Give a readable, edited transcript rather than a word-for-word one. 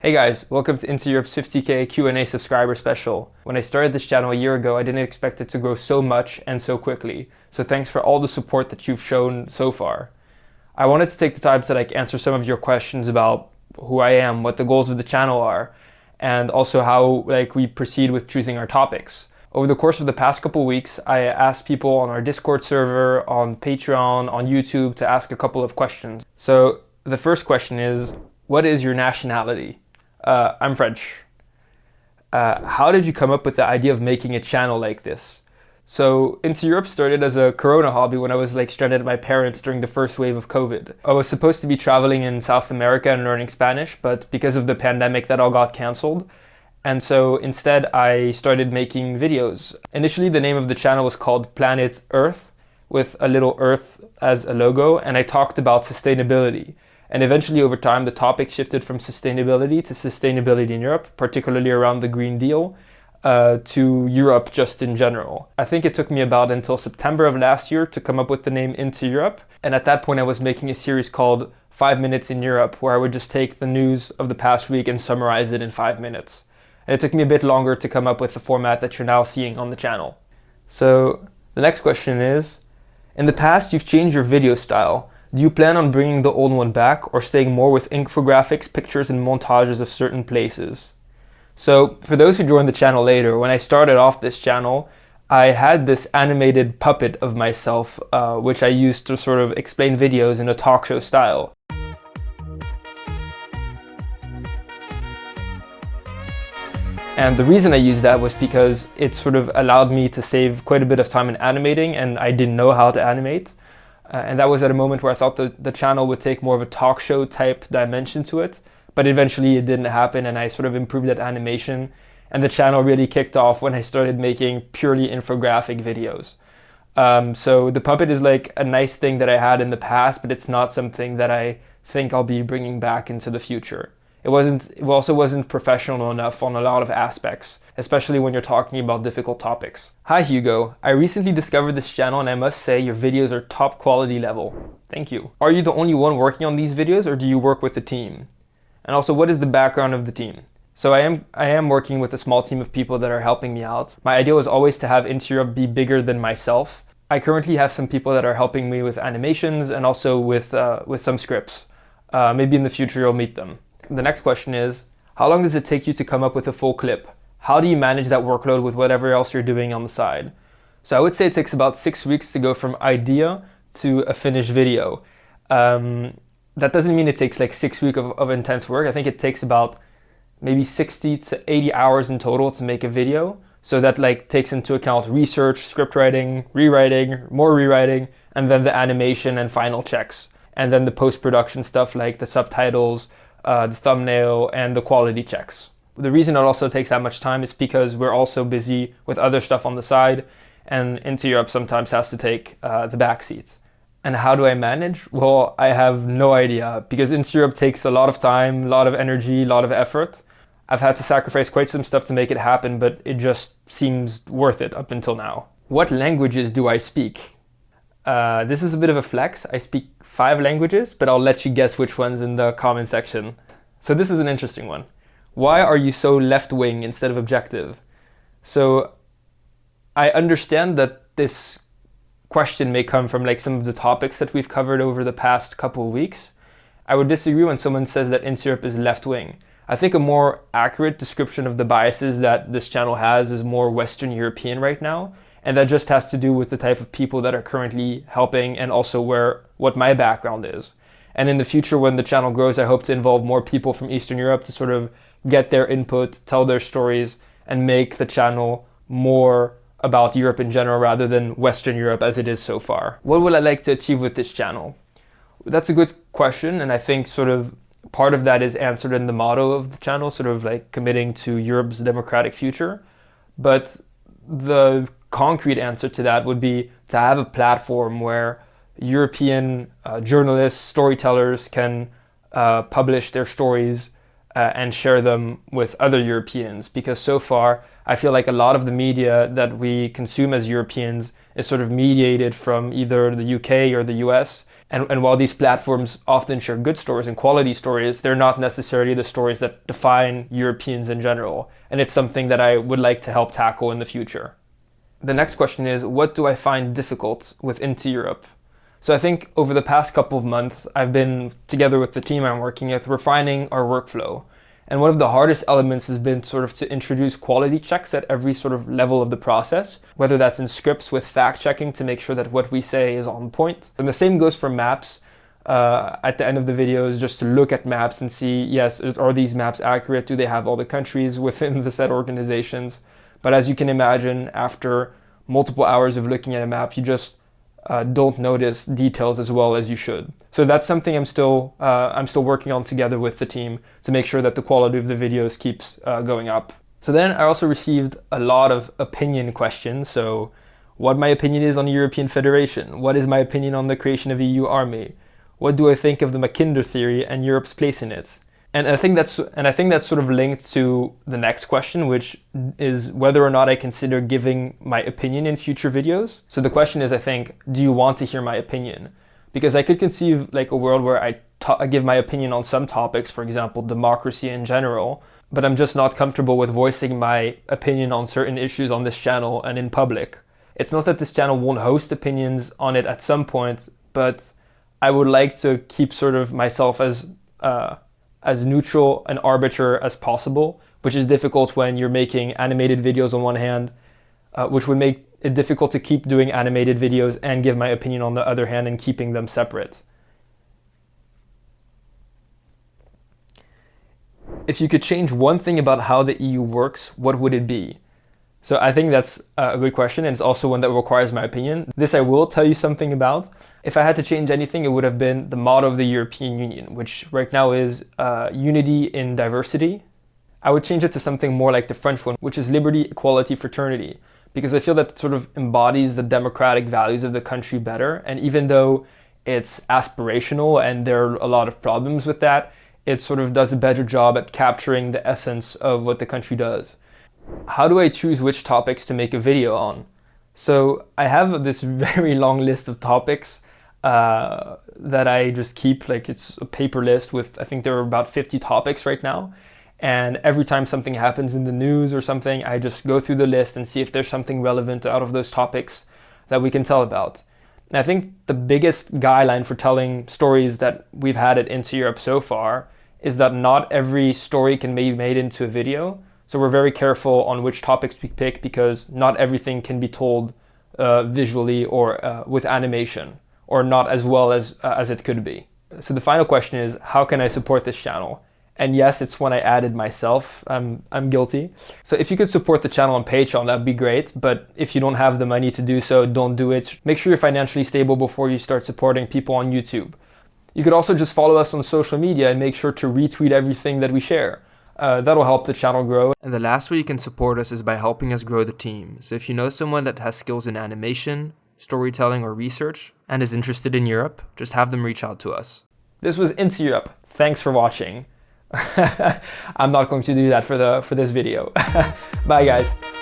Hey guys, welcome to Into Europe's 50k Q&A subscriber special. When I started this channel a year ago, I didn't expect it to grow so much and so quickly. So thanks for all the support that you've shown so far. I wanted to take the time to answer some of your questions about who I am, what the goals of the channel are, and also how we proceed with choosing our topics. Over the course of the past couple weeks, I asked people on our Discord server, on Patreon, on YouTube to ask a couple of questions. So the first question is, what is your nationality? I'm French. How did you come up with the idea of making a channel like this? So Into Europe started as a Corona hobby when I was stranded at my parents during the first wave of COVID. I was supposed to be traveling in South America and learning Spanish, but because of the pandemic that all got canceled. And so instead I started making videos. Initially the name of the channel was called Planet Earth, with a little Earth as a logo, and I talked about sustainability. And eventually over time, the topic shifted from sustainability to sustainability in Europe, particularly around the Green Deal, to Europe just in general. I think it took me about until September of last year to come up with the name Into Europe. And at that point, I was making a series called 5 Minutes in Europe, where I would just take the news of the past week and summarize it in 5 minutes. And it took me a bit longer to come up with the format that you're now seeing on the channel. So the next question is, in the past, you've changed your video style. Do you plan on bringing the old one back or staying more with infographics, pictures, and montages of certain places? So for those who joined the channel later, when I started off this channel, I had this animated puppet of myself, which I used to sort of explain videos in a talk show style. And the reason I used that was because it sort of allowed me to save quite a bit of time in animating, and I didn't know how to animate. And that was at a moment where I thought the channel would take more of a talk show type dimension to it, but eventually it didn't happen, and I sort of improved that animation, and the channel really kicked off when I started making purely infographic videos. So the puppet is a nice thing that I had in the past, but it's not something that I think I'll be bringing back into the future. It also wasn't professional enough on a lot of aspects, especially when you're talking about difficult topics. Hi Hugo, I recently discovered this channel and I must say your videos are top quality level. Thank you. Are you the only one working on these videos or do you work with a team? And also, what is the background of the team? So I am working with a small team of people that are helping me out. My idea was always to have Into Europe be bigger than myself. I currently have some people that are helping me with animations and also with some scripts. Maybe in the future you'll meet them. The next question is, how long does it take you to come up with a full clip? How do you manage that workload with whatever else you're doing on the side? So I would say it takes about 6 weeks to go from idea to a finished video. That doesn't mean it takes 6 weeks of intense work. I think it takes about maybe 60 to 80 hours in total to make a video. So that takes into account research, script writing, rewriting, more rewriting, and then the animation and final checks. And then the post-production stuff like the subtitles, the thumbnail, and the quality checks. The reason it also takes that much time is because we're also busy with other stuff on the side, and Into Europe sometimes has to take the back seat. And how do I manage? Well, I have no idea, because Into Europe takes a lot of time, a lot of energy, a lot of effort. I've had to sacrifice quite some stuff to make it happen, but it just seems worth it up until now. What languages do I speak? This is a bit of a flex. I speak 5 languages, but I'll let you guess which ones in the comment section. So this is an interesting one. Why are you so left-wing instead of objective? So I understand that this question may come from some of the topics that we've covered over the past couple of weeks. I would disagree when someone says that Into Europe is left-wing. I think a more accurate description of the biases that this channel has is more Western European right now. And that just has to do with the type of people that are currently helping and also what my background is. And in the future, when the channel grows, I hope to involve more people from Eastern Europe to sort of get their input, tell their stories, and make the channel more about Europe in general rather than Western Europe as it is so far. What would I like to achieve with this channel? That's a good question, and I think sort of part of that is answered in the motto of the channel, sort of committing to Europe's democratic future. But the concrete answer to that would be to have a platform where European journalists, storytellers can publish their stories and share them with other Europeans. Because so far, I feel like a lot of the media that we consume as Europeans is sort of mediated from either the UK or the US, And while these platforms often share good stories and quality stories, they're not necessarily the stories that define Europeans in general. And it's something that I would like to help tackle in the future. The next question is, what do I find difficult with Into Europe? So I think over the past couple of months, I've been, together with the team I'm working with, refining our workflow. And one of the hardest elements has been sort of to introduce quality checks at every sort of level of the process, whether that's in scripts with fact checking to make sure that what we say is on point. And the same goes for maps. At the end of the videos, just to look at maps and see, yes, are these maps accurate? Do they have all the countries within the said organizations? But as you can imagine, after multiple hours of looking at a map, you just don't notice details as well as you should. So that's something I'm still working on together with the team to make sure that the quality of the videos keeps going up. So then I also received a lot of opinion questions. So what my opinion is on the European Federation, what is my opinion on the creation of EU army, what do I think of the Mackinder theory and Europe's place in it? And I think that's sort of linked to the next question, which is whether or not I consider giving my opinion in future videos. So the question is, I think, do you want to hear my opinion? Because I could conceive like a world where I give my opinion on some topics, for example, democracy in general, but I'm just not comfortable with voicing my opinion on certain issues on this channel and in public. It's not that this channel won't host opinions on it at some point, but I would like to keep sort of myself as neutral and arbiter as possible, which is difficult when you're making animated videos on one hand, which would make it difficult to keep doing animated videos and give my opinion on the other hand and keeping them separate. If you could change one thing about how the EU works, what would it be? So I think that's a good question, and it's also one that requires my opinion. This I will tell you something about. If I had to change anything, it would have been the motto of the European Union, which right now is unity in diversity. I would change it to something more like the French one, which is liberty, equality, fraternity, because I feel that it sort of embodies the democratic values of the country better. And even though it's aspirational and there are a lot of problems with that, it sort of does a better job at capturing the essence of what the country does. How do I choose which topics to make a video on? So I have this very long list of topics that I just keep, like it's a paper list with, I think there are about 50 topics right now. And every time something happens in the news or something, I just go through the list and see if there's something relevant out of those topics that we can tell about. And I think the biggest guideline for telling stories that we've had at Into Europe so far is that not every story can be made into a video. So we're very careful on which topics we pick because not everything can be told visually or with animation, or not as well as it could be. So the final question is, how can I support this channel? And yes, it's one I added myself. I'm guilty. So if you could support the channel on Patreon, that'd be great. But if you don't have the money to do so, don't do it. Make sure you're financially stable before you start supporting people on YouTube. You could also just follow us on social media and make sure to retweet everything that we share. That'll help the channel grow. And the last way you can support us is by helping us grow the team. So if you know someone that has skills in animation, storytelling, or research, and is interested in Europe, just have them reach out to us. This was Into Europe. Thanks for watching. I'm not going to do that for this video. Bye guys.